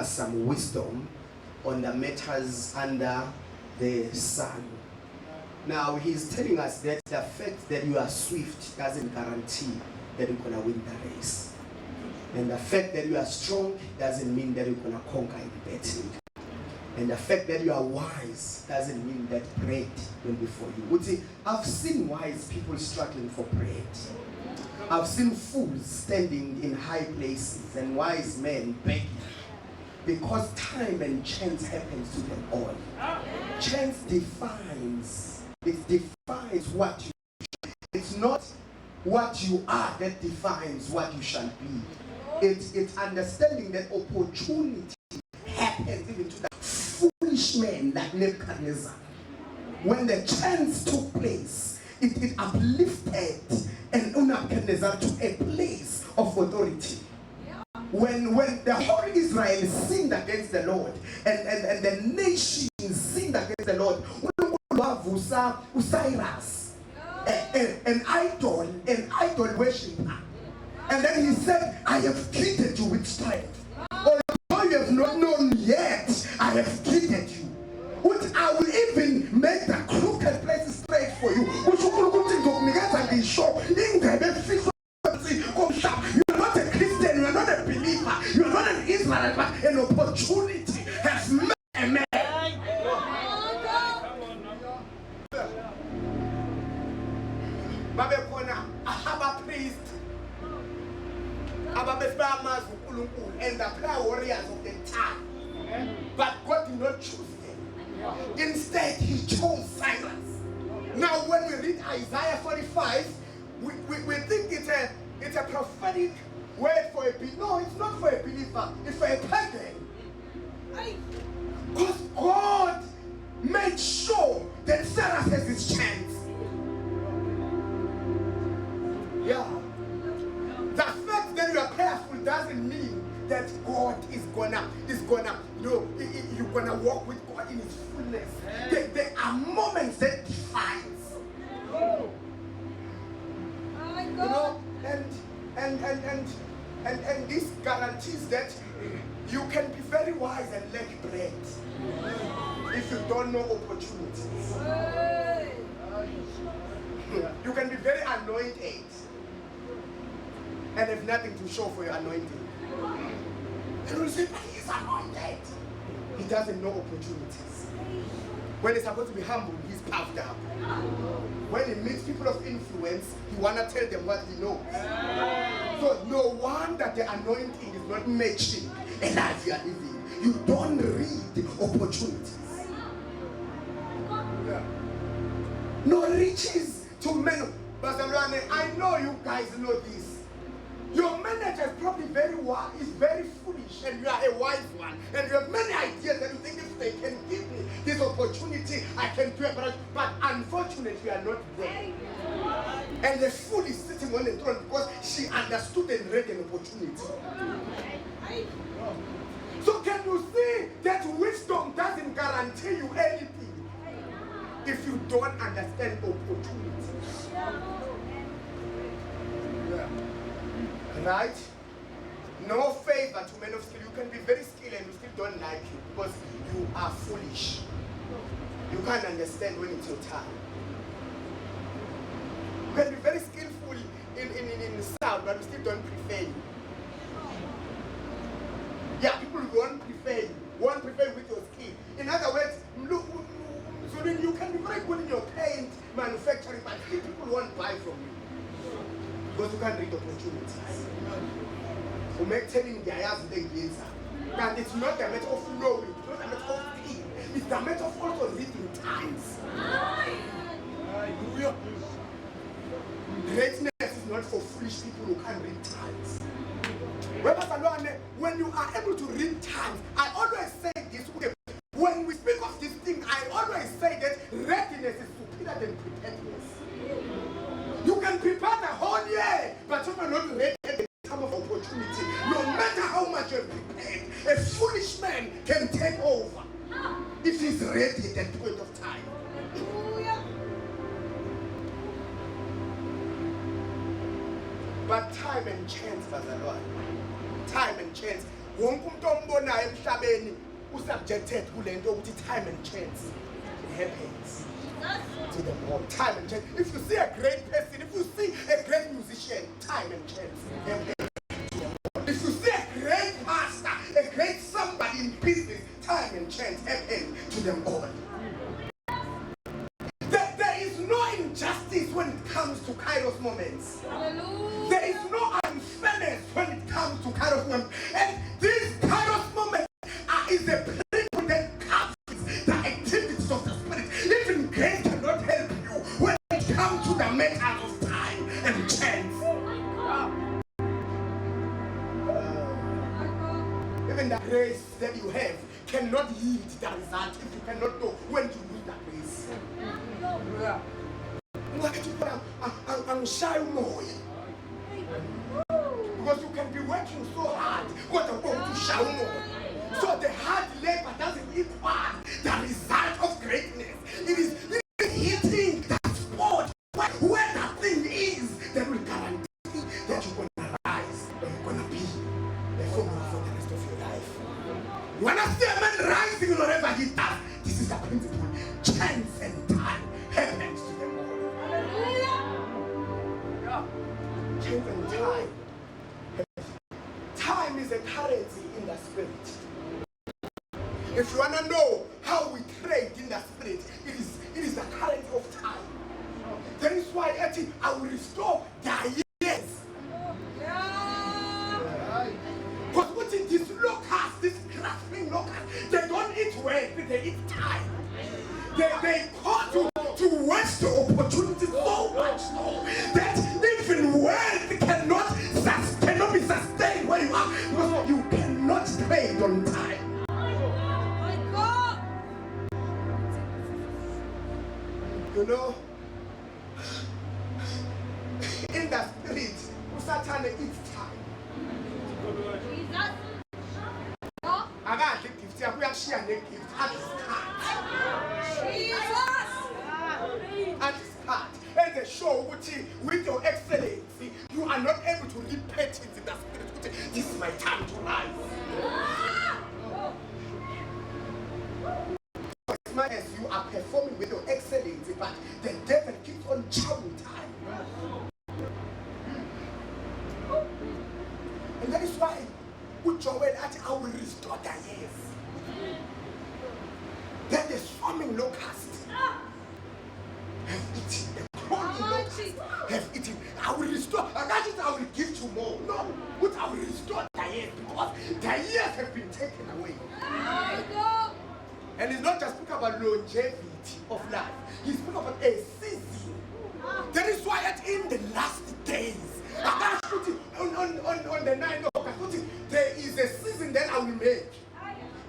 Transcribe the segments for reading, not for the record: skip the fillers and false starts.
some wisdom on the matters under the sun. Now he's telling us that the fact that you are swift doesn't guarantee that you're going to win the race. And the fact that you are strong doesn't mean that you're going to conquer in battle. And the fact that you are wise doesn't mean that bread will be for you. Would say, I've seen wise people struggling for bread. I've seen fools standing in high places and wise men begging. Because time and chance happens to them all. Chance defines. It defines what you shall. It's not what you are that defines what you shall be. It's understanding that opportunity happens even to the foolish men like Nebuchadnezzar. When the chance took place, it uplifted and Nebuchadnezzar to a place of authority. When the whole Israel sinned against the Lord and the nation sinned against the Lord, Cyrus, an idol worshiper, and then he said, I have treated you with strength. Although you have not known yet, I have treated you. Which I will even make the crooked places straight for you. You're not a Christian, you're not a believer, you're not an Israelite, but an opportunity has met a man. I have a priest, and the prayer warriors of the time. But God did not choose them. Instead, he chose Cyrus. Now, when we read Isaiah 45, we think it's a prophetic word for a believer. No, it's not for a believer. It's for a pagan. Because God made sure that Cyrus has his chance. Yeah. The fact that you are prayerful doesn't mean that God is gonna, you're gonna walk with God in his fullness. There are moments that defines. And this guarantees that you can be very wise and lack bread if you don't know opportunities. You can be very anointed and have nothing to show for your anointing. And you will say, he's anointed. He doesn't know opportunities. When he's supposed to be humble, he's puffed up. When he meets people of influence, he want to tell them what he knows. So no wonder the anointing is not matching a life you are living. You don't read opportunities. No riches to men. I know you guys know this. Your manager is probably very wise, is very foolish, and you are a wise one. And you have many ideas that you think if they can give me this opportunity, I can do it. But unfortunately, you are not there. And the fool is sitting on the throne because she understood and read an opportunity. So can you see that wisdom doesn't guarantee you anything if you don't understand opportunities? Right? No favor to men of skill. You can be very skilled and you still don't like it because you are foolish. You can't understand when it's your time. You can be very skillful in sound, but you still don't prefer you. Yeah, people won't prefer you. Won't prefer you with your skill. In other words, look, so then you can be very good in your paint manufacturing, but people won't buy from you. Because you can't read opportunities. You make telling the ayahs the answer. And it's not a matter of knowing, it's not a matter of skill. It's a matter of also reading times. Greatness is not for foolish people who can't read times. When you are able to read times, I always say this way. When we speak of this thing, I always say that readiness is superior than preparedness. You can prepare the whole year, but you are not ready at the time of opportunity. No matter how much you're prepared, a foolish man can take over if he's ready at that point of time. But time and chance, Brother Lord. Time and chance. wonke umuntu ombonayo emhlabeni usubjected kule nto ukuthi time and chance happens to them all. Time and chance. If you see a great person, if you see a great musician, time and chance happens to them all. If you see a great pastor, a great somebody in business, time and chance happens to them all. There is no injustice when it comes to Kairos moments. Hallelujah. There is no unfairness when it comes to Kairos moments. And these Kairos moments is a principle that covers the activities of the Spirit. Even grace cannot help you when it comes to the matter of time and chance. Even the grace that you have cannot yield the result if you cannot know when to use that grace. I'm shy more. Because you can be working so hard, what about to show more? So the hard labor doesn't equal the result of greatness. It is hitting that spot where that thing is that will guarantee that you're going to rise and you're going to be a formula for the rest of your life. When I see a man rising wherever he does, this is the principle. Chance and time happens to them all. Hallelujah. Chance and time. Time is a currency in the spirit. If you want to know how we trade in the spirit, it is the currency of time. That is why I will restore the years. Because what is these locusts, these grasping locusts, they don't eat well, they eat time. They cause you to waste the opportunity so much so that even wealth cannot be sustained where you are, because you cannot trade on time. You know, in the spirit, Satan eats time. I got a gift. I will share the gift at this time. At this part, and the show with your excellency, you are not able to repeat it in the spirit. This is my time to rise. As much as you are performing with your excellency, but the devil keeps on chowing time. And that is why with Joel, I will restore the years. Then the swarming locusts have eaten, the crawling locusts have eaten. I will restore, and that is I will give you more. No, but I will restore the years because the years have been taken away. And it's not just speaking about longevity of life. He's speaking about a season. That is why in the last days, on the 9th of August, there is a season that I will make.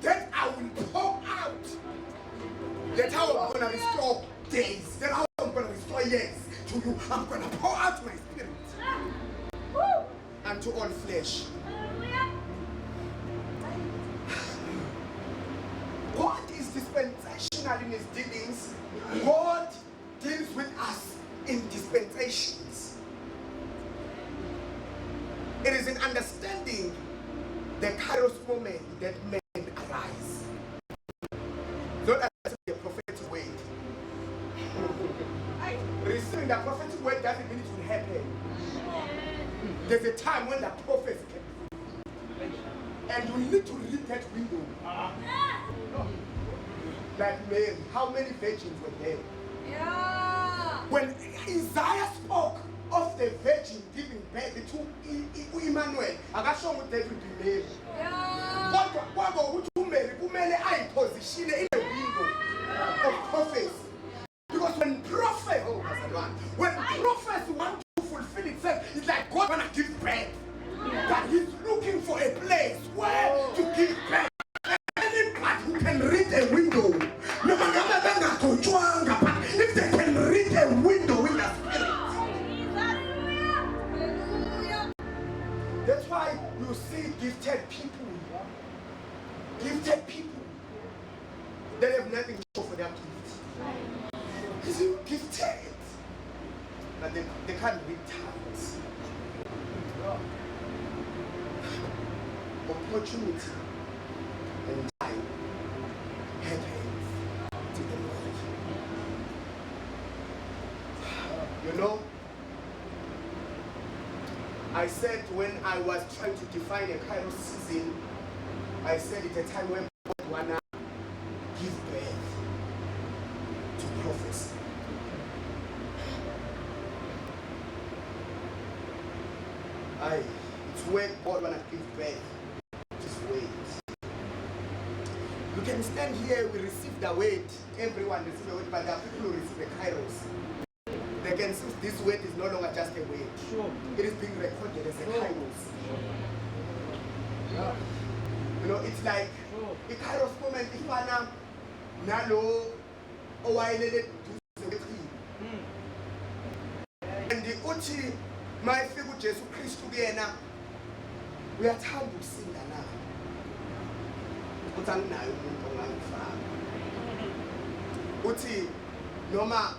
That I will pour out. That's how I'm going to restore days. That's how I'm going to restore years to you. I'm going to pour out my spirit unto all flesh. God is dispensational in his dealings. God deals with us in dispensations. It is in understanding the Kairos moment that men arise. Not as the prophetic word. Receiving the prophetic word doesn't mean it will happen. There's a time when the prophecy can be. And you need to read that window. Like Mary, how many virgins were there? Yeah. When Isaiah spoke of the virgin giving birth to Emmanuel, I got shown what that would be Mary. Yeah. What Mary I position in the window of prophets. Because when prophets, when prophets want to fulfill itself, it's like God wanna give birth. But he's looking for a place where to give birth. Anybody who can read a window, if they can read a window in the spirit. That's why you see gifted people opportunity and time happens to the Lord. You know, I said when I was trying to define a Kairos season, I said it's a time when God wanna give birth to prophecy. It's when God wanna give birth. Just wait. You can stand here, we receive the word, everyone receives the word, but there are people who receive the Kairos. They can see this word is no longer just a word. Sure. It is being recorded as a Kairos. Yeah. You know, it's like a Kairos moment if I nalo owayelele duze and the uthi mayifika uJesu Kristu kuyena uyathanda ukusinda na uthi anginayo umuntu ongangifaka uthi noma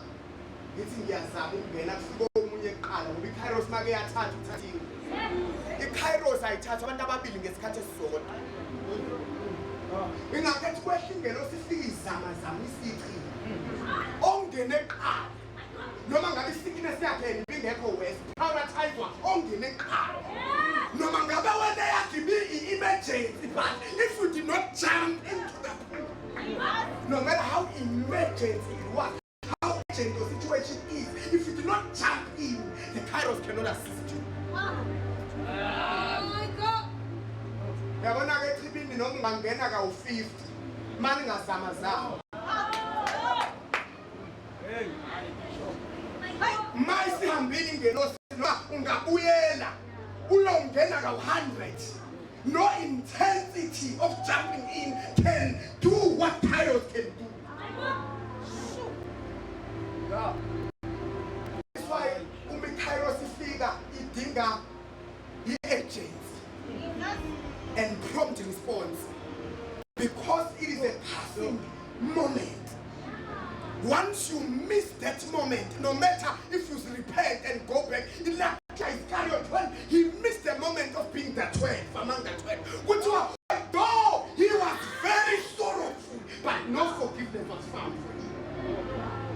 ngithi ngiyazama ukungena kufika omunye eqala ngoba iKairos make yathatha uthathiwe iKairos ayithatha abantu ababili ngesikhathi esisodwa ingakhethi kwehlingelo sifika izama isici ongene eqala noma ngabe isickness yakhe ibingekho west prioritizwa ongene eqala noma ngabe wena yakhe i-emergency but if you did not jump into the pool no matter how emergency it was how urgent your situation is if you do not jump in the Kairos cannot assist you. Yabona ke tribini noma ungangena ka u50 manje ngazama zama mayisi hambili ngelosi ungabuyela ulongena ka 100 no intensity of jumping in can do what Kairos can do. Yeah. That's why Kairos ifika idinga i-urgency and prompt response because it is a passing moment. Once you miss that moment, no matter if you repent and go back, it's like Kairos when he missed the moment of being the 12 among the 12, which was though he was very sorrowful, but no forgiveness was found for him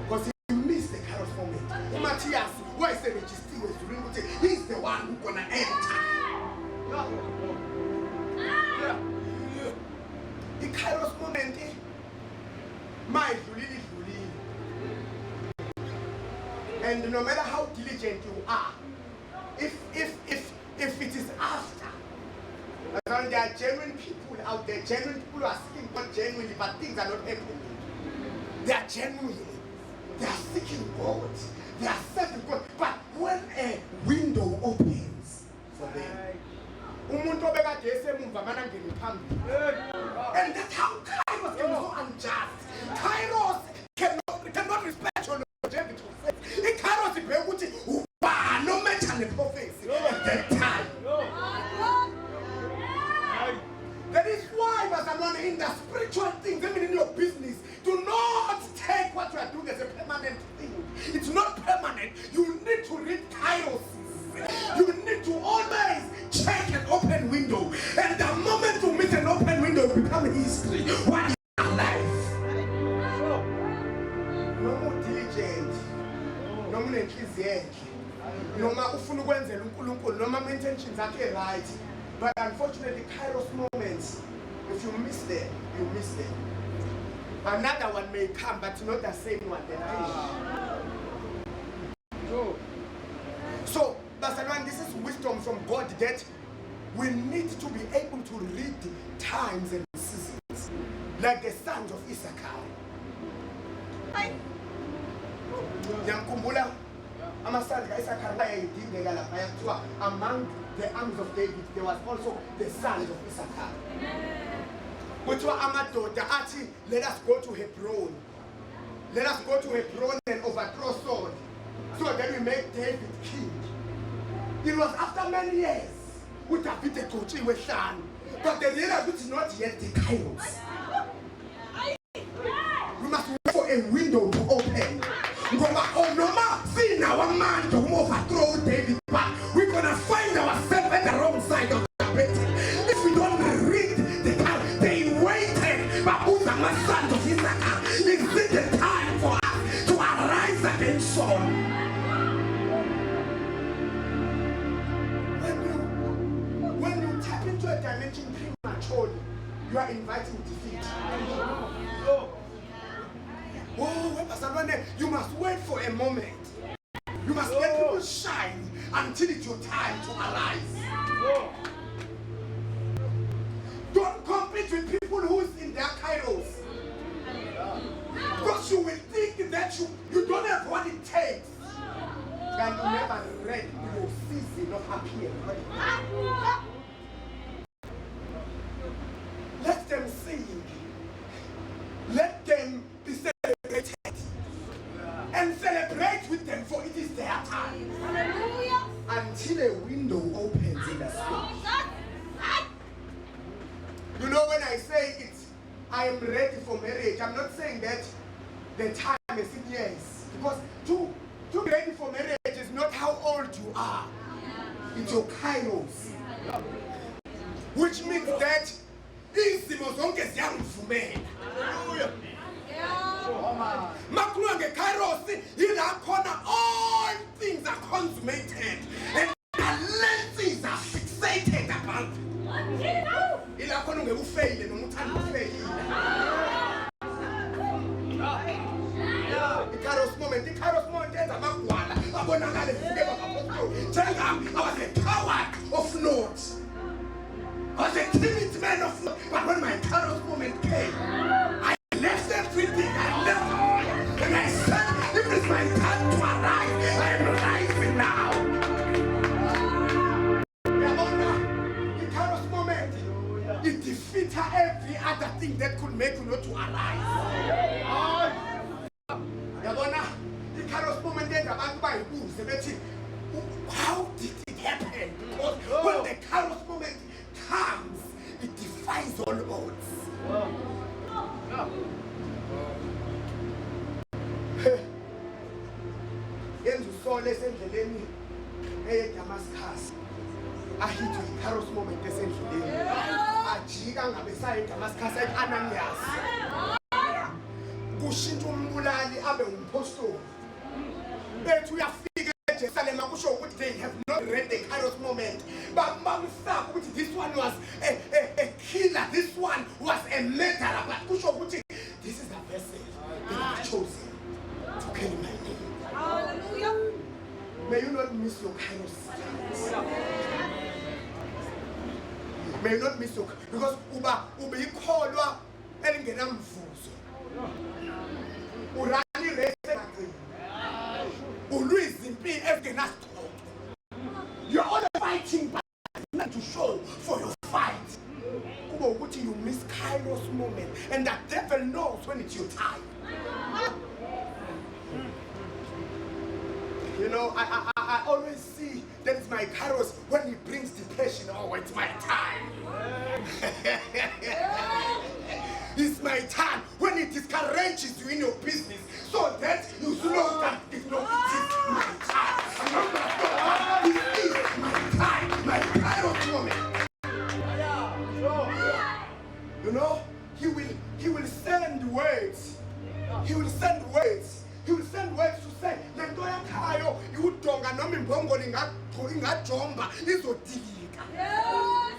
because he missed the Kairos moment. Matthias, why is the registry was doing? He's the one who's gonna enter. The Kairos moment, my really. And no matter how diligent you are, if it is after, there are genuine people out there, genuine people who are seeking God genuinely, but things are not happening. They are genuine. They are seeking God. They are serving God. But when a window opens for them, and that's how Kairos can be so unjust. Kairos cannot respect your longevity. Kairos is no matter the prophecy at that time. That is why, Basamon, in the spiritual things, even in your business, do not take what you are doing as a permanent thing. It's not permanent. You need to read Kairos. You need to always check an open window. And the moment you meet an open window, it becomes history. What is your life? No more diligent. No more enthusiastic. No more ufuna ukwenzela uNkulunkulu. No more intentions are right. But unfortunately, Kairos moments, if you miss them, you miss them. Another one may come, but not the same one. So, Barcelona, this is wisdom from God that we need to be able to read times and seasons, like the sons of Issachar. Among the arms of David, there was also the sons of Issachar. Which were Amadota, let us go to Hebron. Let us go to Hebron and overthrow Saul, so that we make David king. It was after many years with David Kochi with Shan, but the leader is not yet the Kairos. We must wait for a window to open. See now a man to overthrow David, but we're gonna find ourselves at the wrong side of the battle if we don't read my sons of Issachar, is it the time for us to arise against Saul? When you tap into a dimension prematurely, you are inviting defeat. You must wait for a moment. You must let people shine until it's your time to arise. Don't compete with people who's in their Kairos. Because you will think that you don't have what it takes. And you never read your season of appearing. Let them sing. Let them be celebrated. And celebrate with them, for it is their time. Hallelujah. Until a window opens in the spirit. You know, when I say it, I am ready for marriage, I'm not saying that the time is in years. Because to be ready for marriage is not how old you are. It's your Kairos. Which means that izimo zonke ziyangivumela. Hallelujah. Makuluange Kairos, all things are consummated and the lenses are fixated about. Ilakhona ungekufeyile noma uthanda ukufeyila. Kairos moment enza amagwala abonakale ufike bapostoli. Tell them I was a coward of note. I was a timid man of note. But when my Kairos moment came, I left everything. I left all. And I said, if it's my time to arise, I am rising now. The Kairos moment, it defeated every other thing that could make you not to arise. The Kairos moment, how did it happen? Because when the Kairos moment comes, it defies all odds. Yenzu esendleleni eDamascus ahithi iKairos moment esendleleni ajika ngabe saya eDamascus eAnanias kushintsha umbulali abe umpostoli bethi uyafika eJerusalem akusho ukuthi they have not read the Kairos moment but bamfaka ukuthi this one was a killer, this one was a murderer, but kusho ukuthi this is a vessel that I chosen to carry my name. Hallelujah. May you not miss your Kairos. May you not miss your, because uba ikholwa elingenamvuzo. Urani rese ulwizimpi ezingenasithoko. You're all fighting but to show for your fight. Kuba ukuthi you miss Kairos moment and the devil knows when it's your time. You know, I always see that it's my Kairos when he brings depression. Oh, it's my time. It's my time when it discourages you in your business so that you know that it's not my time. It is my time, my Kairos moment. You know, he will send words. He will send words. He will send words to say, lento yakhayo iudonga noma imbongo ingajomba izodilika.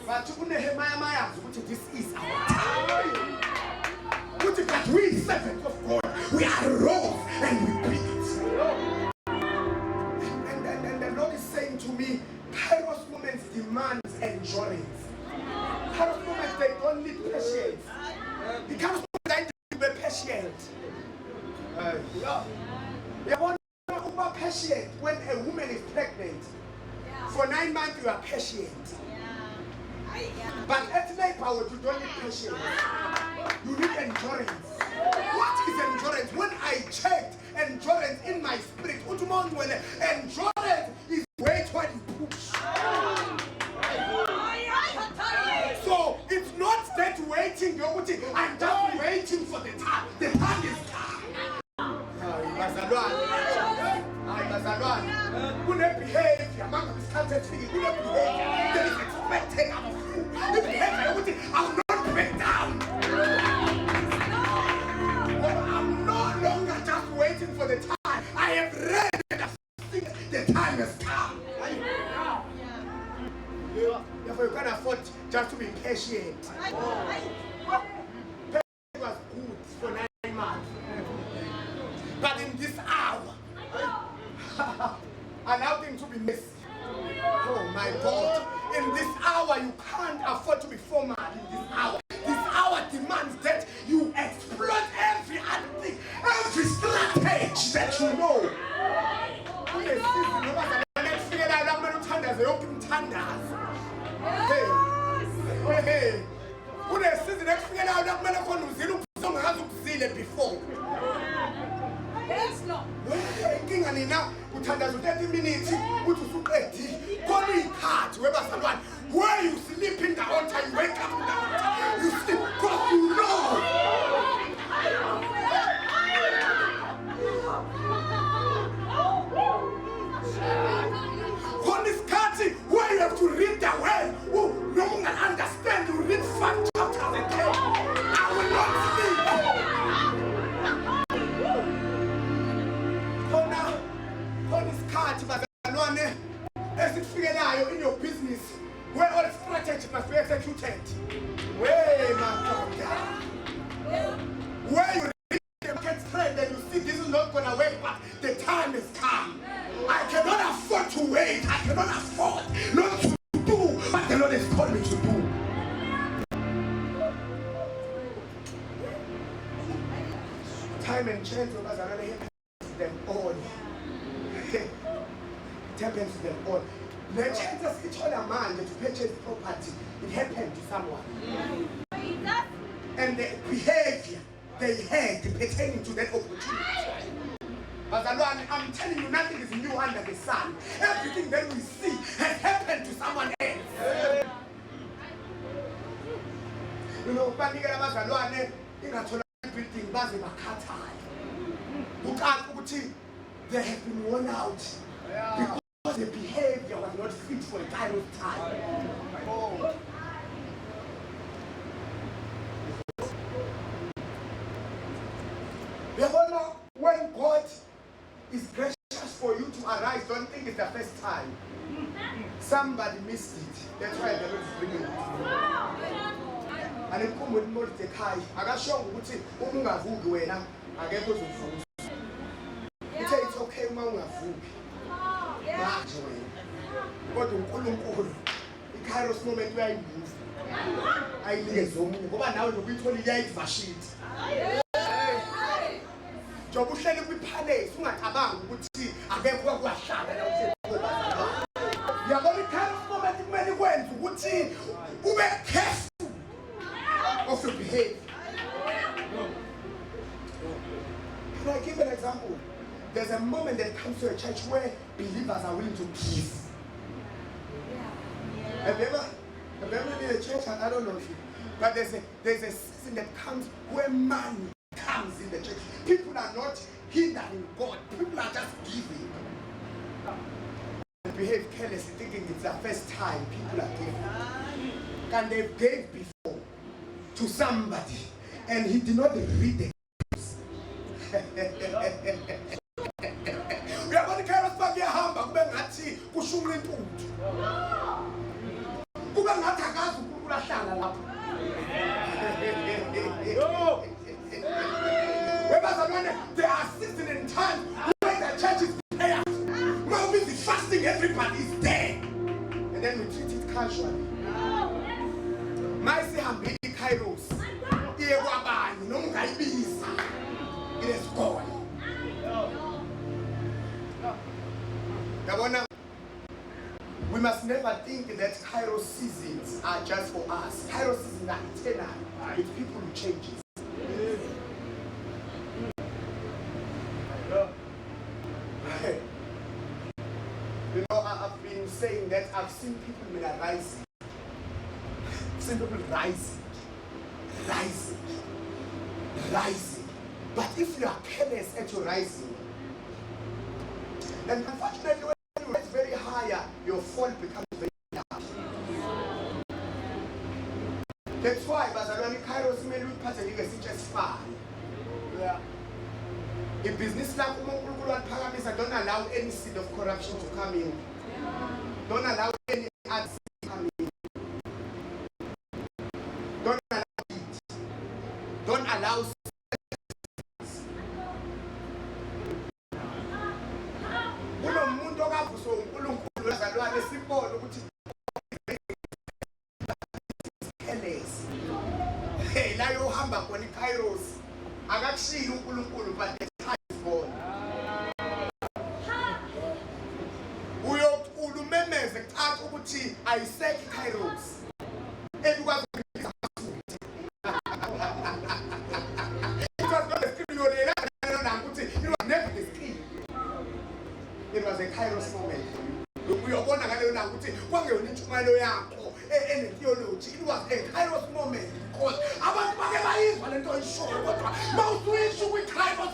But uNehemiah mayazi ukuthi this is our time. But we servants of God, we arose and we beat it. And the Lord is saying to me, Kairos moments demands endurance. Kairos moments, they don't need patience. The Kairos moments, they need to be patient. You want to be patient when a woman is pregnant. For 9 months, you are patient. But at labor, you don't need patience. You need endurance. What is endurance? When I checked endurance in my spirit, endurance is wait while you push. So it's not that waiting, I'm just waiting for the time. The time is time. Couldn't behave, your mom started thinking, couldn't behave, that is expected out of you. The behavior, I will not break down. that you know. Kunesizini abazalwane kufikela la kumele uthandaze yonke umthandazo. Hey. Kunesizini ekufikela la kumele khona uzile ukuze ungazi ukuzile before. Yes, Lord. Inkinga nina uthandaza 30 minutes uthi usuqedile. Khona ikhathi webazalwane. Where you sleep in the altar, you wake up in the altar. You sleep because you know. On this card, where you have to read the word, no one can understand. You read 5 chapters a day. I will not sleep. On this card, bazalwane, esifikelayo in your business, where all strategy must be executed. Where my God, where you read the market trend and you see this is not gonna work, but the time has come. I cannot afford to wait. I cannot afford not to do what the Lord has called me to do. Time and chance happens to them all. It happens to them all. The chances each other man to purchase property, it happened to someone. And the behavior they had pertaining to that opportunity. I'm telling you, nothing is new under the sun. Everything that we see has happened to someone else. You know, Banigara Bazalwane, in a building, they have been worn out because the behavior was not fit for a Kairos time. Oh. When God is gracious for you to arise, don't think it's the first time. Somebody missed it. That's why the Lord is bringing it to you. And if you come with Mordecai, I got shown what you ungavuki wena akekho ozovuka. It's okay uma ungavuki. Manje wena. Kodwa uNkulunkulu iKairos moment uyayibuza. Ayinikeze omunye ngoba nawe lokuyithola iyayivashiti. Job uhleli kwipalace ungacabanga ukuthi akekho kwahlala la usekhona. Yabona iKairos moment kumele kwenze ukuthi ube careful of your behavior. Can I give an example? There's a moment that comes to a church where believers are willing to give. Have you ever been in a church? I don't know if you, but there's a season that comes where money comes in the church. People are not hindering God. People are just giving. They behave carelessly, thinking it's the first time people are giving. And they gave before to somebody, and he did not read the we are going to carry us back here. Hamba kube ngathi kushumula intuthu. Kube ngathi akazi ukulahlala lapho. There are seasons and times when the church is prayer. When we be fasting, everybody is there. And then we treat it casually. Maisi hambili Kairos. Iye kwabani nomungayibisa. It is gone. We must never think that Kairos seasons are just for us. Kairos seasons are eternal. It's people who changes. You know, I've been saying that I've seen people rising. I've seen people rising. But if you are careless at your rising, then unfortunately when you rise very higher, your fall becomes very large. That's why bazalwane Kairos mele uyiphathe just far. Yeah. In business lakho uNkulunkulu waliphakamisa, don't allow any seed of corruption to come in. Don't allow any ads to come in. Don't allow it. Don't allow hey, la yo hamba khona iKairos akakushilo uNkulunkulu but the time is gone. I said Kairos. It was not the screen. It was never the screen. It was a Kairos moment. We are going to go to theology. It was a Kairos moment because I want to show what most issue with Kairos.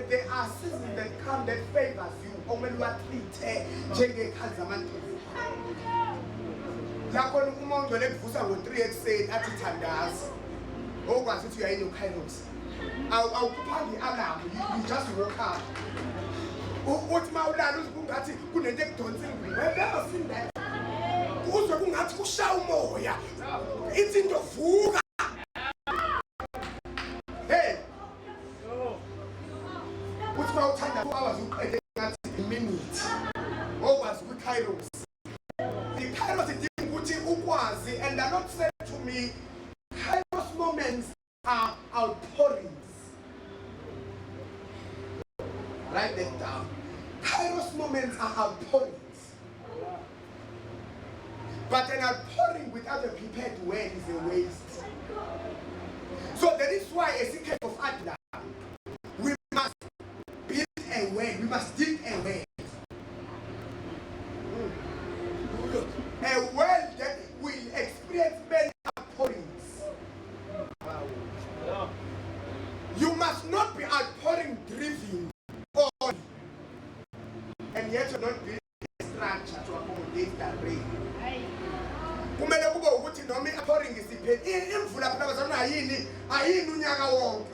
There are seasons that come that favors you. Or when you are treated, Jenge Kazamantos. Lakon Umongo let Fusa with 3x said at it and does. Oh, was it you are in your Kairos? I'll put on the alarm. You just woke up. What my Ladus Bungati couldn't take Tonsin. I've never seen that. Who's the Bungati who shall more? It's in the food. Hey. What's my time? 2 hours a minute. What was with Kairos? The Kairos is Ukwazi, and they're not said to me, Kairos moments are outpourings. Write that down. Kairos moments are outpourings. But an outpouring without a prepared well is a waste. So that is why a secret of Adler, we must build a well, we must dig a well. A well that will experience many outpourings. You must not be outpouring driven on, and yet you're not building a structure to accommodate that rain. Kumele kube ukuthi noma outpouring isipheli imvula phela bazana ayini unyaka wonke.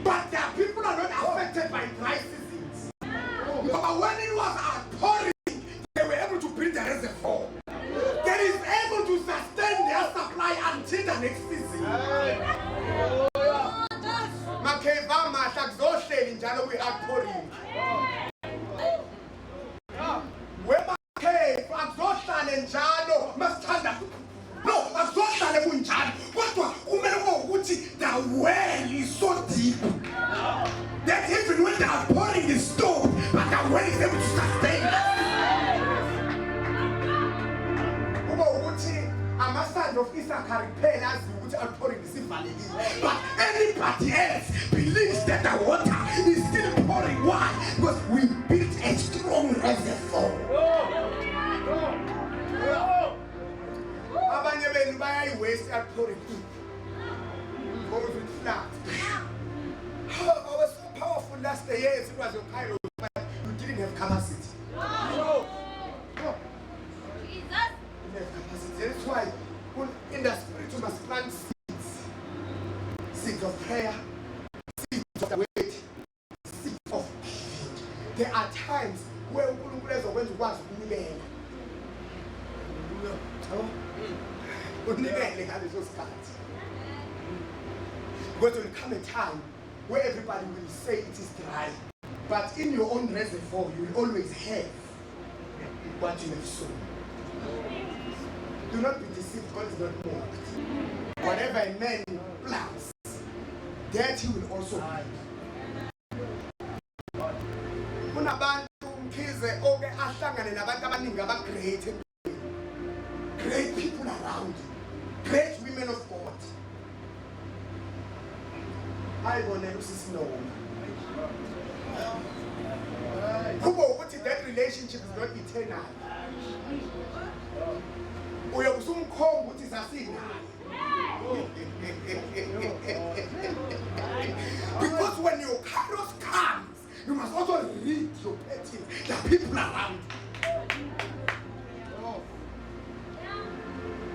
But the people are not affected by dry seasons. But when it was outpouring, they were able to build a reservoir that is able to sustain their supply until the next season. Makeva mahlak zohleli njalo we outpouring. Wema cave akuzohlale njalo masithanda. No, akuzohlale kunjalo. Kodwa kumele kube ukuthi the well is so deep that even when the outpouring is stopped, but the well is able to sustain it. Amasand of Issachar as which outpouring is invalid. But anybody else believes that the water is still pouring. Why? Because we built a strong reservoir. Abanye benu bayayiwaste outpouring. Goes with flat. I was so powerful last year. It was your Kairos, but you didn't have capacity. That's why in the spirit you must plant seeds. Seeds of prayer, seeds of the wait, seeds of giving. There are times where uNkulunkulu ezokwenza ukwazi ukunikela. Unikele ngaleso sikhathi. Because there will come a time where everybody will say it is dry. But in your own reservoir, you will always have what you have sown. Do not be deceived, God is not mocked. Whatever a man plants, that he will also reap. Kunabantu mkhize oke ahlangane nabantu abaningi abagreat. Great people around you. Great women of God. I will never see no woman. That relationship is not eternal. Uyabusumkhomba ukuthi sasinayo. Because when your Kairos comes, you must also read your petting, the people around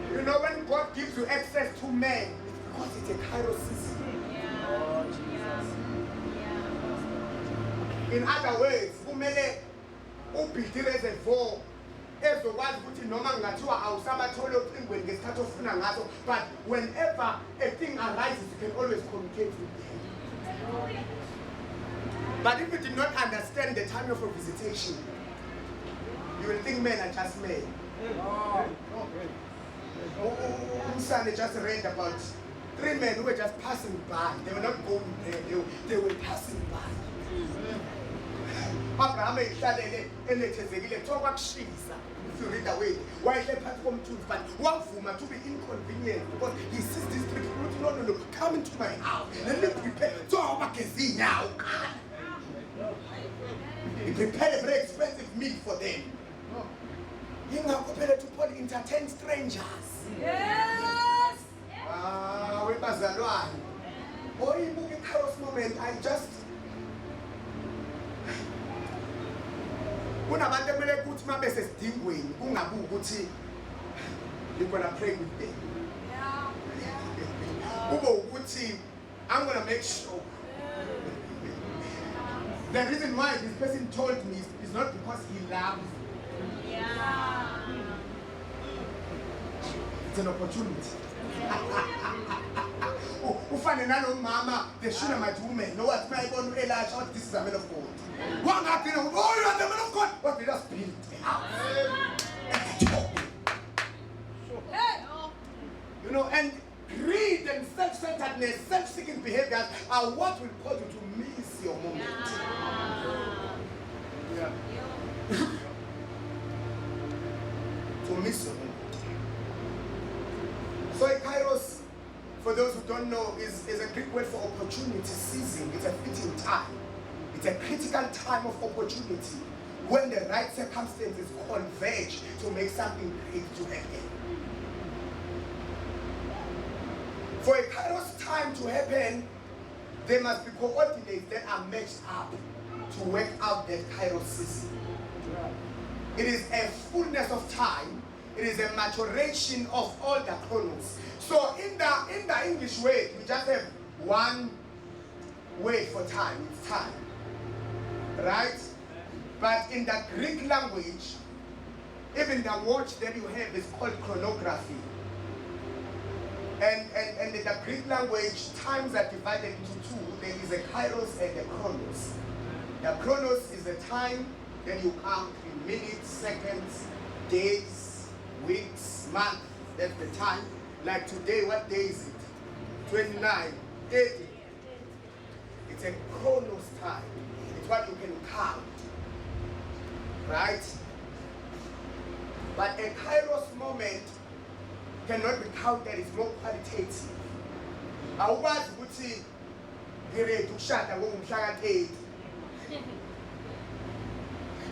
you. You know, when God gives you access to men, it's because it's a Kairos season. In other words, kumele ubhidi reservoir ezokwazi ukuthi noma ngathiwa awusabathole ucingweni ngesikhathi ofuna ngaso, but whenever a thing arises you can always communicate with them. But if you did not understand the time of your visitation, you will think men are just men. Sunday just read about 3 men who were just passing by. They were not going there, they were passing by. Abraham ehlale enethezekile kuthiwa kwakushisa. If you read away, wayehle phakathi komthunzi but wavuma to be inconvenient because he sees these people. No, come into my house. Let me prepare. So awabagezi inyawo. He prepared a very expensive meal for them. Ingakho to Paul entertain strangers. Yes. Webazalwane. Oyibuka Kairos moment, I just kunabantu emele ukuthi uma besesidingweni kungabi ukuthi you're gonna pray with them. Kube ukuthi I'm gonna make sure. The reason why this person told me is not because he loves me. Yeah. It's an opportunity. Ufane nanomama, the Shunammite woman. No, what's my God? This is a man of God. One after oh, you are the man of God. What we just build a house. You know, and greed and self-centeredness, self-seeking behaviors are what will cause you to miss your moment. Yeah. To miss your moment. So a Kairos, for those who don't know, is a Greek word for opportunity, season. It's a fitting time. It's a critical time of opportunity when the right circumstances converge to make something great to happen. For a Kairos time to happen, there must be coordinates that are matched up to work out that Kairos season. It is a fullness of time. It is a maturation of all the chronos. So in the English word, we just have one word for time. It's time. Right? But in the Greek language, even the watch that you have is called chronography. And in the Greek language, times are divided into two. There is a Kairos and a chronos. The chronos is the time that you count in minutes, seconds, days, weeks, months. That's the time. Like today, what day is it? 29, 30. It's a chronos time. It's what you can count. Right? But a Kairos moment cannot be counted, it's more qualitative. Awukwazi ukuthi ngiready ukushada ngomhla ka-8.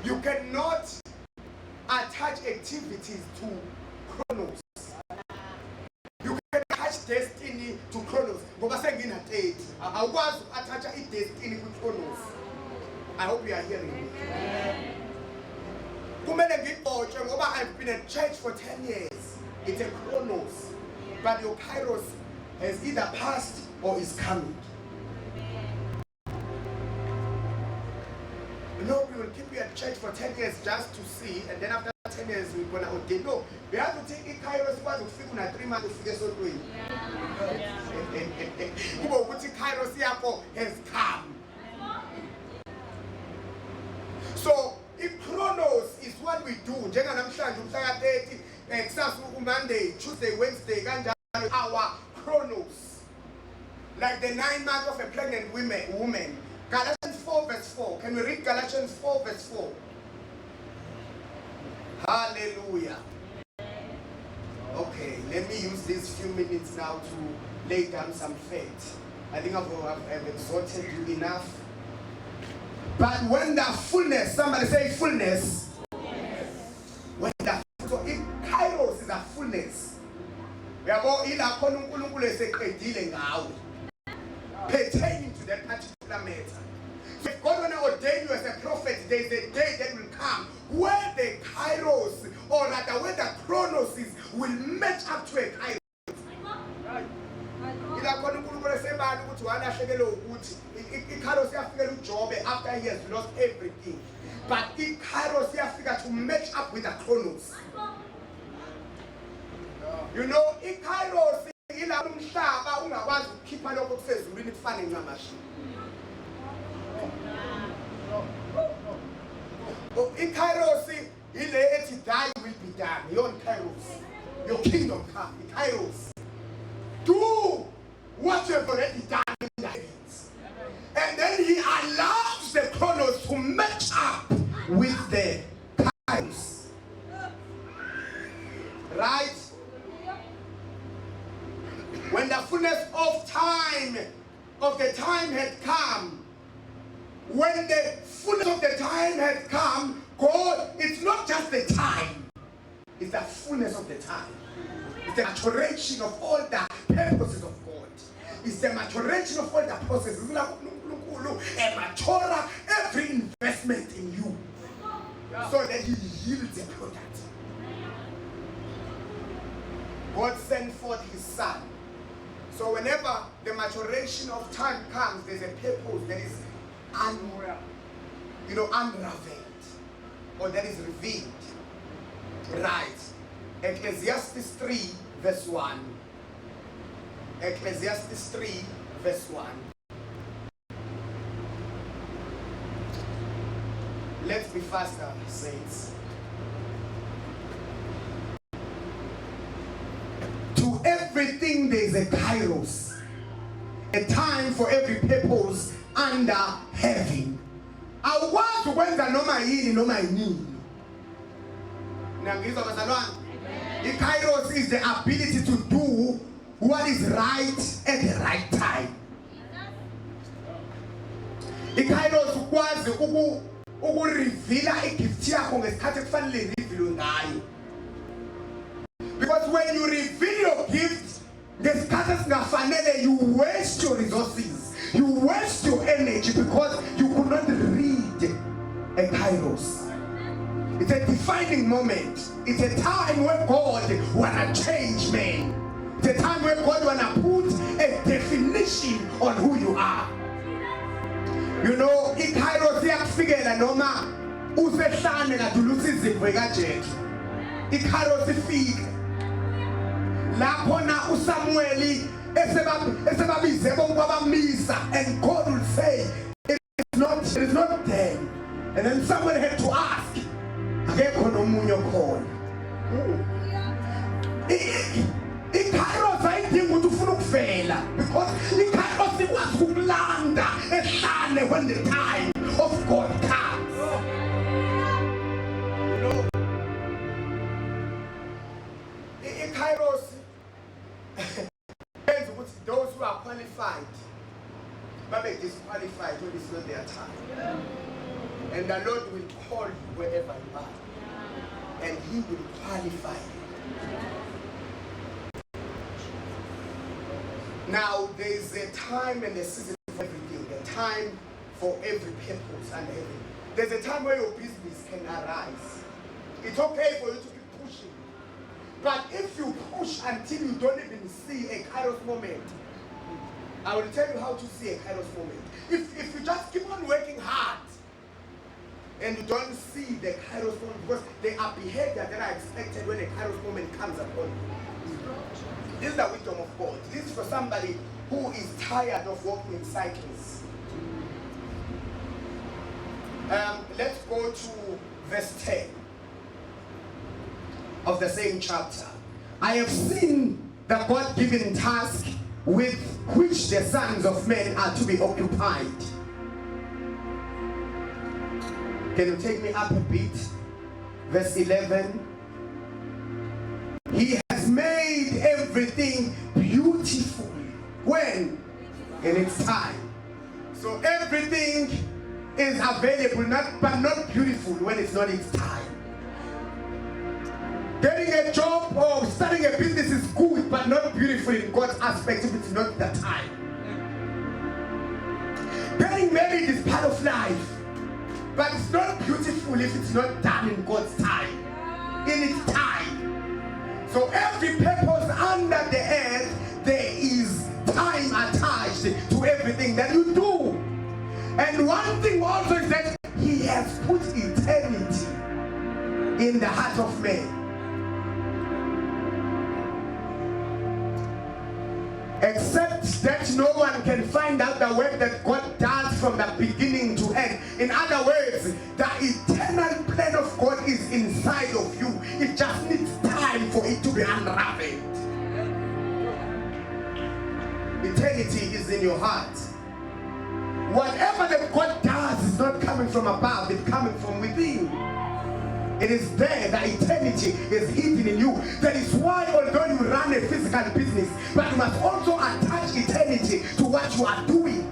You cannot attach activities to chronos. You can attach destiny to chronos. Ngoba sengina-8. Awukwazi uku-attach i-destiny ku-chronos. I hope you are hearing me. Kumele ngidotshwe ngoba I've been at church for 10 years. It's a chronos. But your Kairos has either passed or is coming. You know, we will keep you at church for 10 years just to see, and then after 10 years we're going to ordain. No, we have to take a Kairos to figure out 3 months to figure so doing. Kairos has come. So, if chronos is what we do, Monday, Tuesday, Wednesday, our chronos, like the 9 months of a pregnant woman. Galatians 4 verse 4. Can we read Galatians 4 verse 4? Hallelujah. Okay, let me use these few minutes now to lay down some faith. I think I've exhorted you enough. But when the fullness, somebody say fullness. When the so if Kairos is a fullness, we are all pertaining to that particular matter. So if God want to ordain you as a prophet, there is a day that will come where the Kairos, or rather where the chronos is, will match up to a Kairos. After he has lost everything, but in Kairos he has figured to match up with the chronos. You know, in Kairos keep Kairos, thy will be done. Your Kairos. Your kingdom come. Kairos. Do what you have already done in the heavens. And then he allows the chronos to match up with the Kairos. Right? When the fullness of the time had come, when the fullness of the time had come, God, it's not just the time, it's the fullness of the time. It's the maturation of all the purposes of God. It's the maturation of all the processes. And mature every investment in you so that He yields a product. God sent forth His Son. So whenever the maturation of time comes, there's a purpose that is unraveled or that is revealed. Right. Ecclesiastes 3 verse 1. Ecclesiastes 3 verse 1. Let's be faster, saints. To everything there is a Kairos, a time for every purpose under heaven. Awakwazi ukwenza noma yini noma yini. Nangizwa bazalwane. Kairos is the ability to do what is right at the right time. Kairos ukwazi ukureveala igift yakho ngesikhathi ekufanele reveal ngayo. Because when you reveal your gift, you waste your resources, you waste your energy because you could not read a Kairos. It's a defining moment. It's a time where God wanna change men. It's a time where God wanna put a definition on who you are. You know, Kairos iyakufikelela noma usehlane ngadulusa izimvo ekaJesu. Kairos ifike. Lakhona uSamuel esebabize bonkwabamisa, and God will say it is not there. And then someone had to ask, akekho nomunye khona. Kairos ayidingi ukuthi ufuna ukuvela, because Kairos ikwazi ukulanda ehlane when the time of God comes. Kairos, those who are qualified, but they disqualified when it's not their time. And the Lord will call you wherever you are, and He will qualify you. Now, there is a time and a season for everything, a time for every purpose and everything. There's a time where your business can arise. It's okay for you to keep pushing. But if you push until you don't even see a Kairos moment, I will tell you how to see a Kairos moment. If you just keep on working hard and you don't see the Kairos moment, because there are behaviors that are expected when a Kairos moment comes upon you. This is the wisdom of God. This is for somebody who is tired of walking in cycles. Let's go to verse 10 of the same chapter. I have seen the God-given task with which the sons of men are to be occupied. Can you take me up a bit? Verse 11. He has made everything beautiful. When? In its time. So everything is available, but not beautiful when it's not its time. Getting a job or starting a business is good, but not beautiful in God's aspect if it's not the time. Getting married is part of life, but it's not beautiful if it's not done in God's time, in its time. So every purpose under the earth, there is time attached to everything that you do. And one thing also is that He has put eternity in the heart of man. Except that no one can find out the work that God does from the beginning to end. In other words, the eternal plan of God is inside of you. It just needs time for it to be unraveled. Eternity is in your heart. Whatever that God does is not coming from above, it's coming from within. It is there, the eternity is hidden in you. That is why, although you run a physical business, but you must also attach eternity to what you are doing.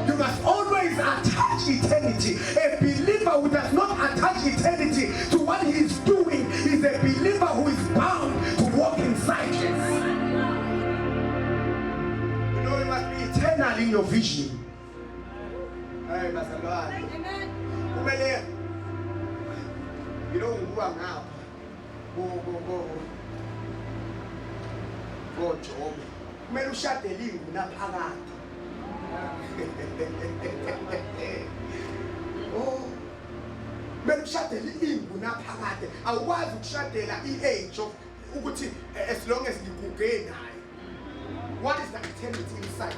You must always attach eternity. A believer who does not attach eternity to what he is doing is a believer who is bound to walk in cycles. You know, you must be eternal in your vision. Amen. You know who I'm now. Go, Mzobe. Kumele ushade lingu naphakade. Oh. Kumele ushade lingu naphakade. Awukwazi ukushadela i-age of ukuthi as long as ngiguge naye. What is the eternity inside?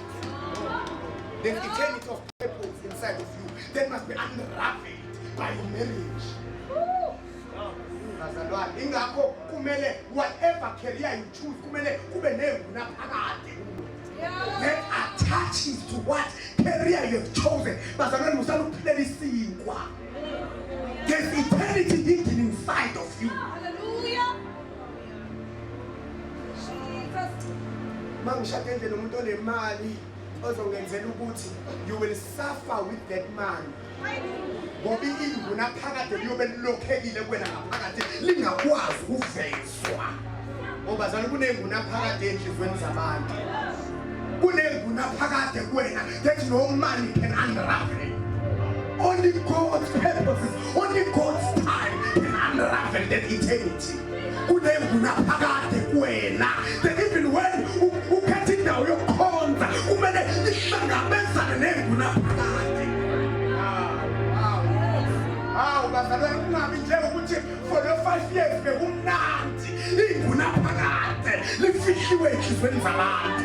The eternity of purpose inside of you that must be unraveled by your marriage. Ingakho kumele whatever career you choose kumele kube nengu naphakade that attaches to what career you have chosen. Bazalwane usala ukuphilela isinkwa. There's eternity hidden inside of you. Hallelujah. Jesus. Mangishade nje nomuntu onemali ozongenzela ukuthi you will suffer with that man. Ngoba ingu naphakade liyobe lilokhekile kuwena ngaphakade lingakwazi ukuvezwa. Ngoba zalo kunengu naphakade enhlizweni zabantu. Kunengu naphakade kuwena that no man can unravel. Only God's purposes, only God's time can unravel that eternity. Kunengu naphakade kuwena that even when ukhethe indawo yokukhonza kumele ihlangabezane nengu naphakade. Bazalwane kungabi njengokuthi for the 5 years bekumnandi ingu naphakade lifihliwe enhlizweni zabantu.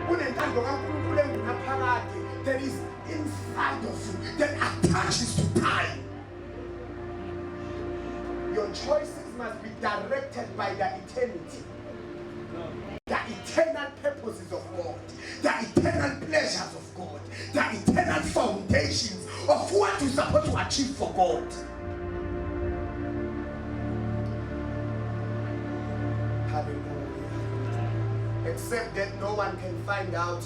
Kunentando kaNkulunkulu engu naphakade that is inside of you that attaches to time. Your choices must be directed by the eternity. The eternal purposes of God, the eternal pleasures of God, the eternal foundations of what you're supposed to achieve for God. Hallelujah. Except that no one can find out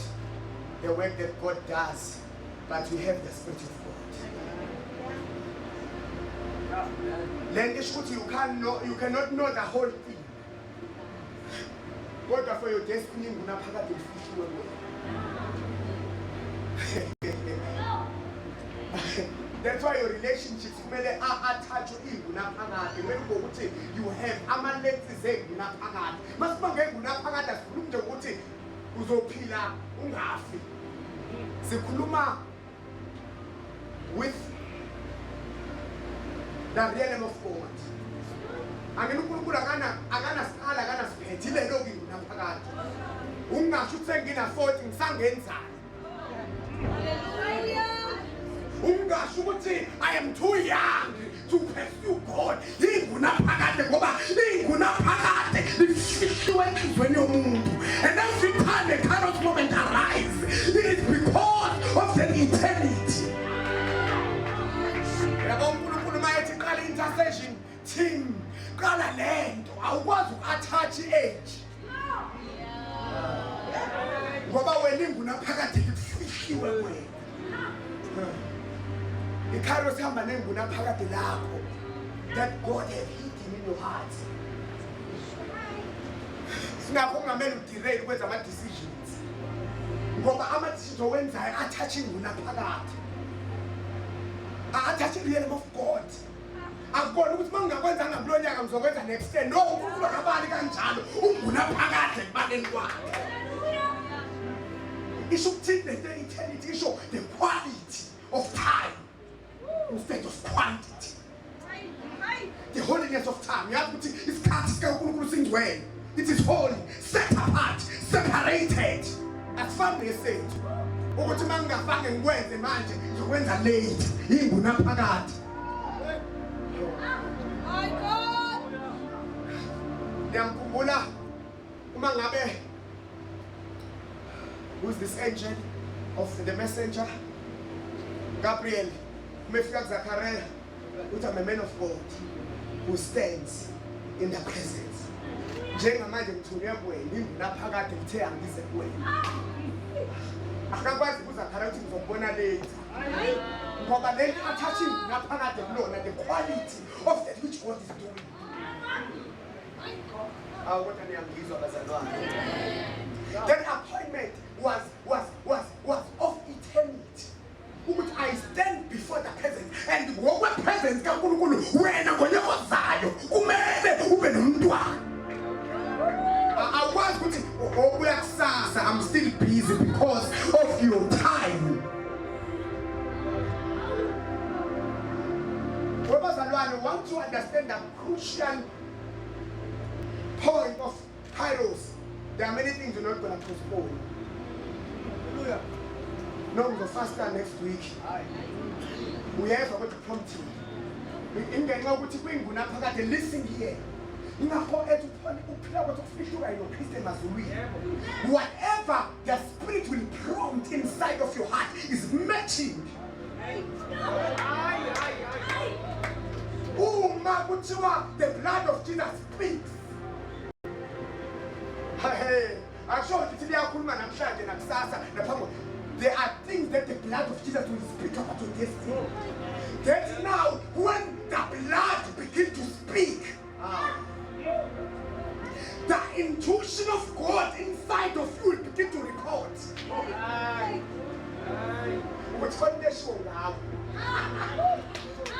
the work that God does, but we have the Spirit of God. You cannot know the whole thing. God for your destiny ngunaphakade lifihliwe wena. That's why your relationships kumele attach ingu naphakade. Kumele ukuthi you have ama-lenses engu naphakade. Masiba ngengu naphakade asikhulumi nje ukuthi uzophila ungafi. Sikhuluma with the realm of God. Angena uNkulunkulu akana sikhala akana siphethile lokhu naphakade. Ungasho ukuthi sengina 40 ngisangenzani. Hallelujah. Ungasho ukuthi I am too young to pursue God. Ingu naphakade ngoba ingu naphakade lifihliwe enhlizweni yomuntu. And every time the Kairos moment arrives, it is because of the eternity. Yabo uNkulunkulu mayethi qala intercession team. Qala lento awukwazi ukattach age. Ngoba wena ingu naphakade lifihliwe wena. Kairos hamba nengu naphakade lakho that God has hidden in your heart. Singakho ungamele udirate kwenza ama decisions. Ngoba ama decisions owenzayo attach ingu naphakade. Attach the realm of God. Akubona ukuthi mangakwenza ngamlo nyaka ngizokwenza next year. No, uNkulunkulu akabali kanjalo. Ungu naphakade kubaleni kwakhe. Isho ukuthi the eternity, isho the quality of time instead of quantity. the holiness of time. You have to see it's where it is holy, set apart, separated. As family said, ukuthi mangafange ngikwenze manje ngizokwenza late inguna phakathi. My God. Ngiyamkhumbula uma ngabe who's this angel of the messenger? Gabriel. Umefika kuZachariah, uthi I'm a man of God who stands in the presence. Njengamanje ngithunywe kuwena inguna phakathi ngithe angize kuwena. Akakwazi kuZachariah ukuthi ngizombona later. Ngoba le attaching naphakathi kulona the quality of that which God is doing. Kodwa niyangizwa bazalwane. That appointment was of eternity. Ukuthi I stand before the presence and ngokwe presence kaNkulunkulu wena ngonyoko zayo kumele ube nomntwana. Akwazi ukuthi obuya kusasa I'm still busy because of your time. Bazalwane, want to understand the crucial point of Kairos. There are many things you're not going to postpone. Hallelujah. No, we'll faster next week. We have about to prompt you. Listen here. Whatever the Spirit will prompt inside of your heart is matching. The blood of Jesus speaks. There are things that the blood of Jesus will speak about your destiny. That now, when the blood begins to speak, the intuition of God inside of you will begin to record. Which foundation now?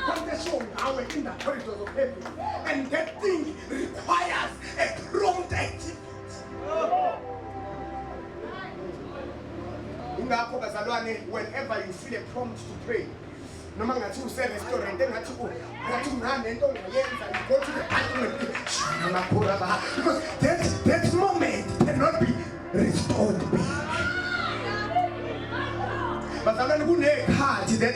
Foundation now in the corridors of heaven, and that thing requires a prompt activity. Whenever you feel a prompt to pray, no matter who say restaurant, then you go to the bathroom because that moment cannot be restored back. But that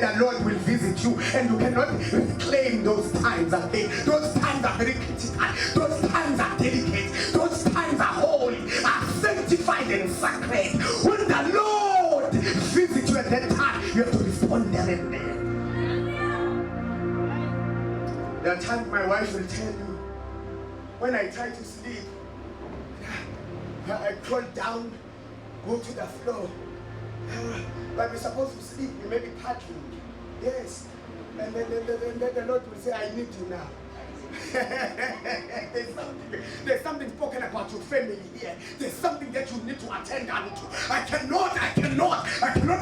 the Lord will visit you and you cannot reclaim those times again. Those times are very critical. Those times are delicate. Those times are holy, are sanctified and sacred. When the Lord visits you at that time, you have to respond there and then. There are times my wife will tell you, when I try to sleep, I crawl down, go to the floor. But we're supposed to sleep, we may be paddling. Yes. And then the Lord will say, I need you now. There's something spoken about your family here. There's something that you need to attend unto. I cannot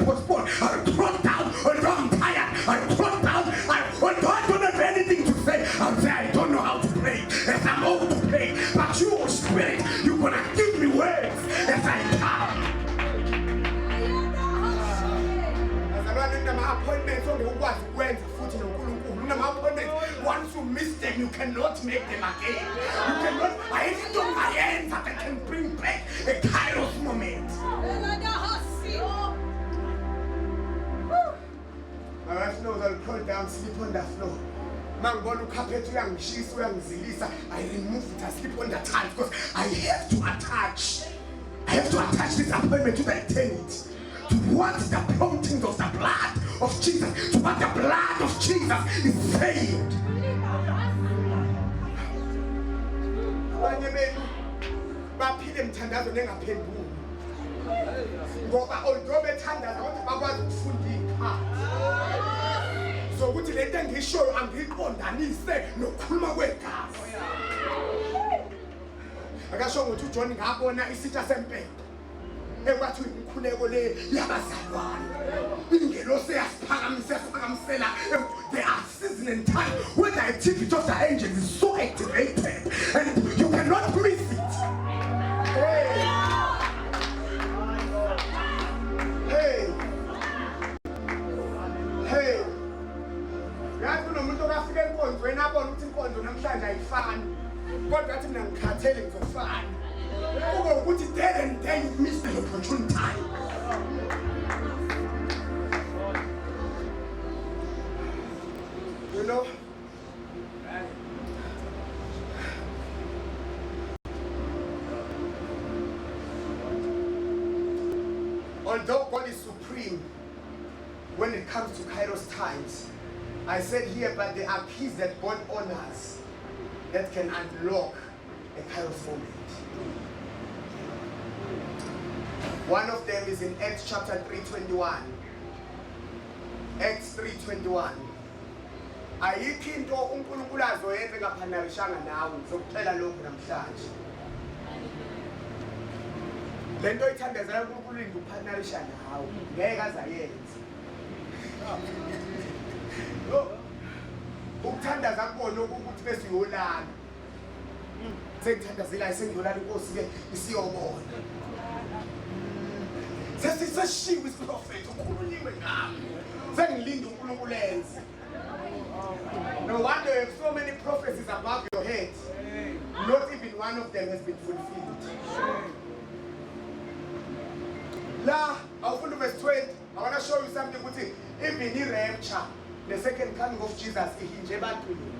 postpone. I'll crawl down, although I'm tired. I'll crawl down, although I don't have anything to say. I'll say, I don't know how to pray. Yes, I'm able to pray. But you, Spirit, you're going to give me words as I come. Once you miss them, you cannot make them again. You cannot. I have on my hands that I can bring back a Kairos moment. My wife knows I'll crawl down, sleep on the floor. I remove it, I sleep on the tiles because I have to attach. I have to attach this appointment to the eternity. To what the promptings of the blood of Jesus, to what the blood of Jesus is saying. So what did they show and he said no kuma weka. I got shown to joining up on a sister sempe. What we could never lay Yabasabwan. They are seasoning time when the activity of the angels is so activated and you cannot miss it. Hey. Hey. ayifani kodwa athi mina ngikhathele ngizofana kube ukuthi day and day you miss the opportunity. You know, although God is supreme when it comes to Kairos times, I said here, but there are keys that God honors that can unlock a Kairos moment. One of them is in Acts chapter 3:21. Acts 3:21. Ayikho into uNkulunkulu azoyenza ngaphanarishanga nawe ngizokutshela lokho namhlanje. Lento ithandazela uNkulunkulu ngikuphatnarisha nawe ngeke azayenza. Ukuthandaza kubona ukuthi bese uyolala. Sengithandazela isengiyolala inkosi ke isiyobona. Sesishiwe isiprophet ukhulunywe ngami. Sengilinda uNkulunkulu enze. No wonder you have so many prophecies above your head. Not even one of them has been fulfilled. La, awufunda verse 20. I want to show you something. Even in rapture, the second coming of Jesus, ihinje ebantwini.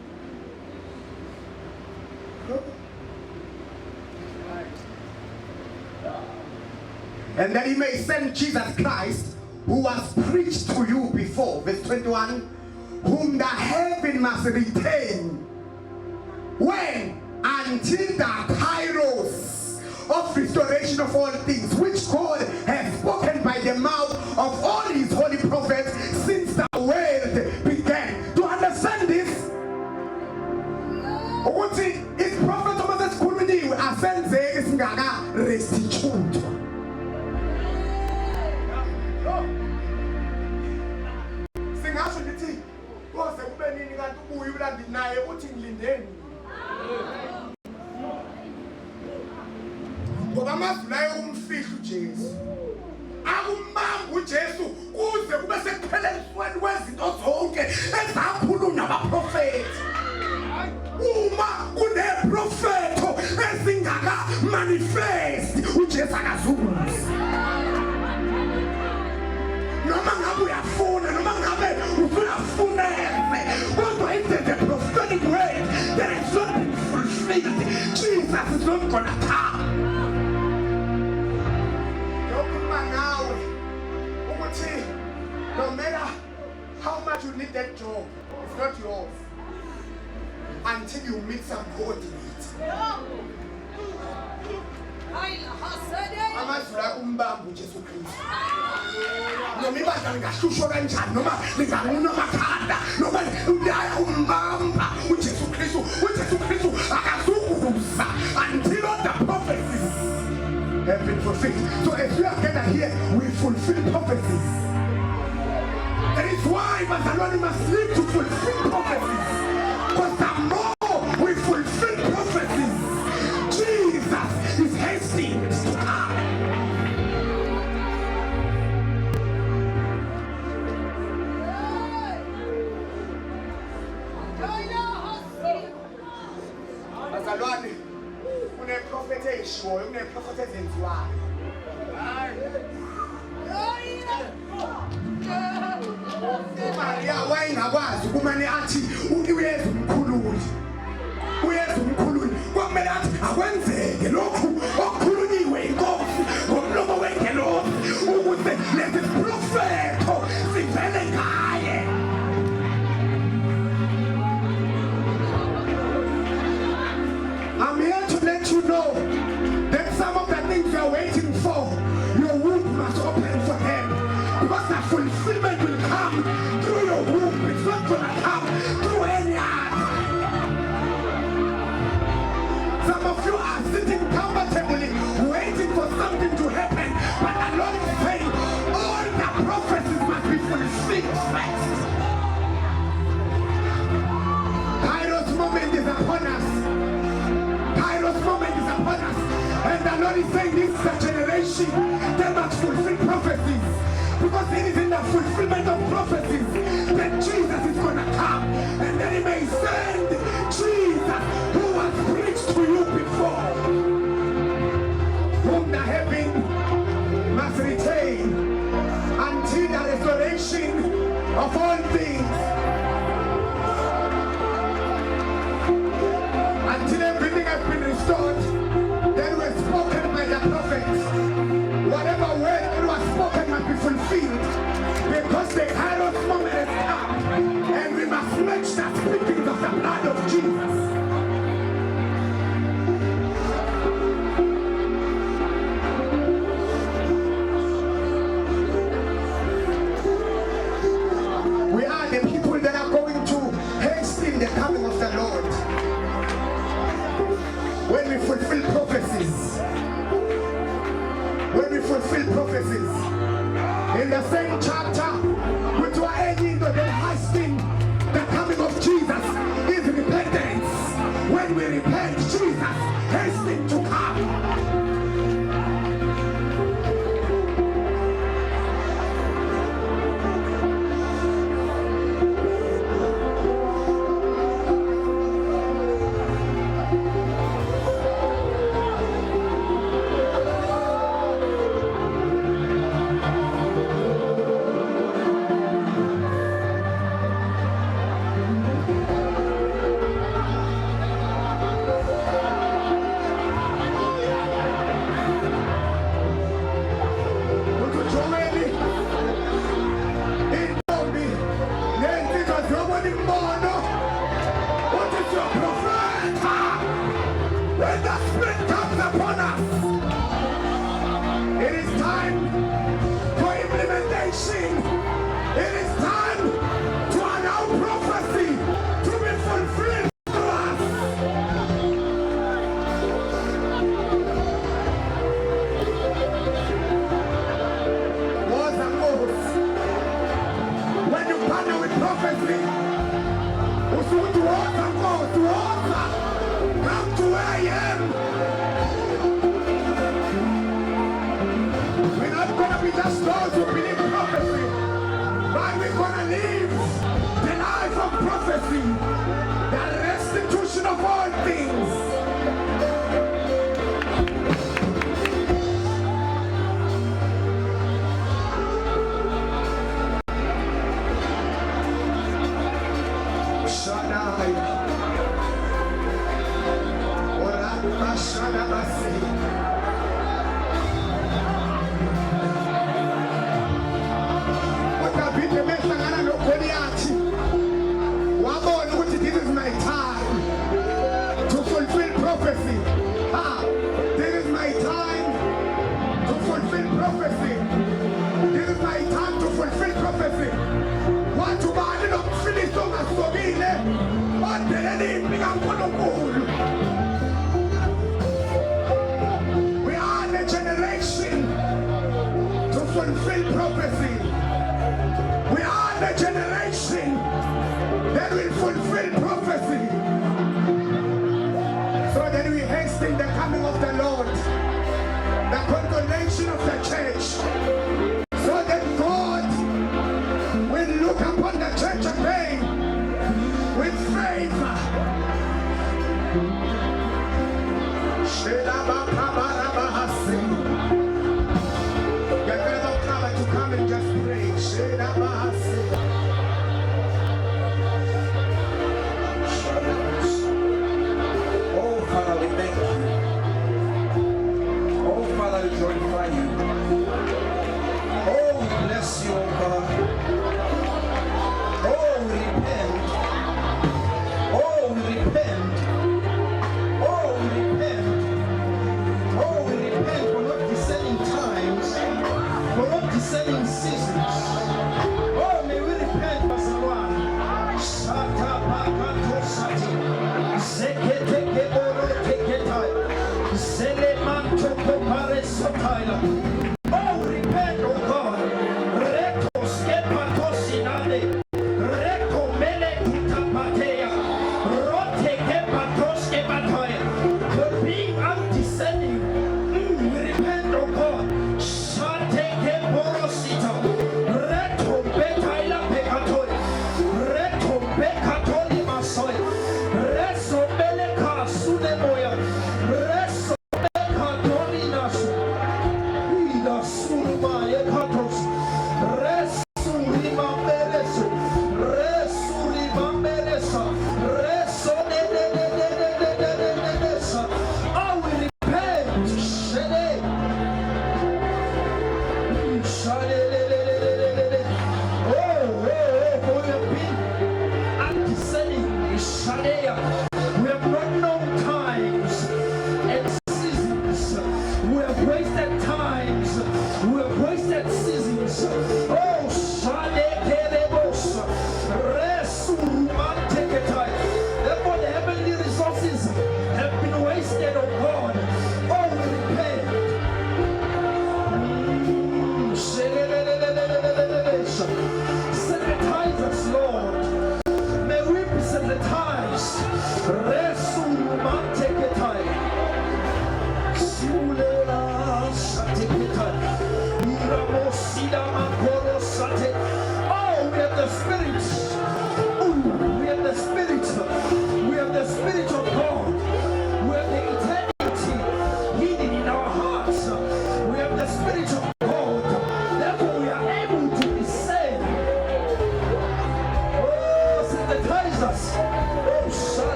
And that he may send Jesus Christ, who was preached to you before, verse 21, whom the heaven must retain. When? Until the Kairos of restoration of all things, which God has spoken by the mouth of all his holy prophets since the world began. To understand this, his prophet Moses kuluniwe asenze isingaka restitute. Singasho ngithi koze kube nini kanti ubuye ulandi naye uthi ngilindeni. Ngoba amazulayo umfihlo uJesu. Akumbamba uJesu kuze kube sekuphelelweni kwezinto zonke ezakhulunywa abaprofeti. Uma kuneprofeto ezingaka manifest uJesu akazuzi. Noma ngabe uyafuna noma ngabe ufuna kodwa if there's a prophetic word that is not been fulfilled, Jesus is not gonna come. No matter how much you need that job, it's not yours until you meet some coordinates. Amazula umbambo uJesu Kristu. Noma ibandla lingahlushwa kanjani noma lingamunwa amakhanda noma uyaya umbamba uJesu Kristu. uJesu Kristu akazukuza until all the prophecies have been fulfilled. So as we are gathered here, we fulfill prophecies. That is why Barcelona must live to fulfill prophecies. Because the more we fulfill prophecies, Jesus is hastening to come. Barcelona, une prophet eshiwo, une prophet ezenziwayo. Maria wayengakwazi kumane athi uyeza umkhululi. Uyeza umkhululi. Kwamele athi akwenzeke lokhu okukhulunyiwe inkosi ngomlomo wengelosi ukuze lezi propheto sivele ngaye. I'm here to let you know that some of the things you are waiting for, your womb must open for them. Because the fulfillment will come through your womb. It's not going to come through any other. Some of you are sitting comfortably waiting for something to happen. But the Lord is saying all the prophecies must be fulfilled first. Kairos moment is upon us. Kairos moment is upon us. And the Lord is saying this is a generation that must fulfill prophecies. Because it is in the fulfillment of prophecies that Jesus is going to come. And then he may send Jesus When we fulfill prophecies, in the same chapter, which were ending the hasting, the coming of Jesus is repentance. When we repent, Jesus hasting to come.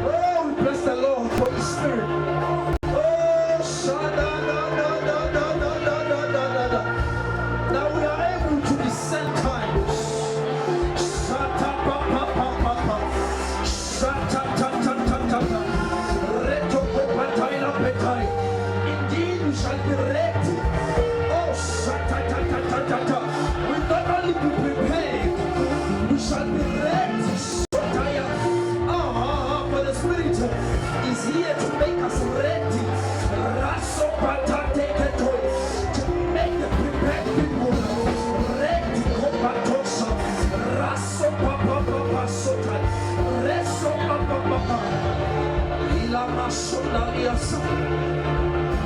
Oh, we bless the Lord for His Spirit. Now we are able to discern times. Indeed, we shall be ready. Oh, we not only be prepared, we shall be ready. For the Spirit is here to make us ready. To make the prepared people ready.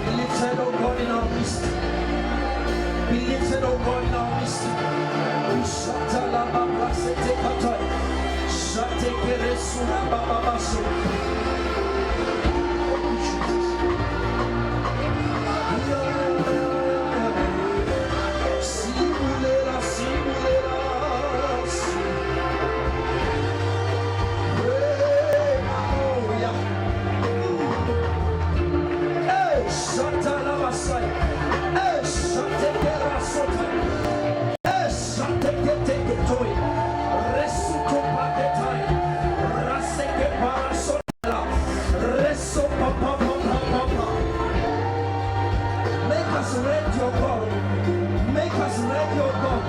Be lifted, O God, in our midst. Be lifted, O God, in our midst. Make us ready, O God. Make us ready, O God.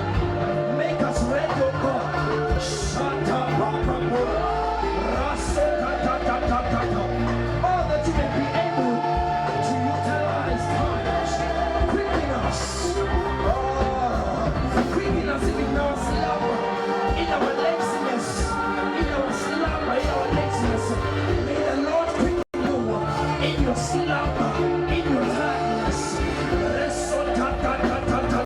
Make us ready, O God.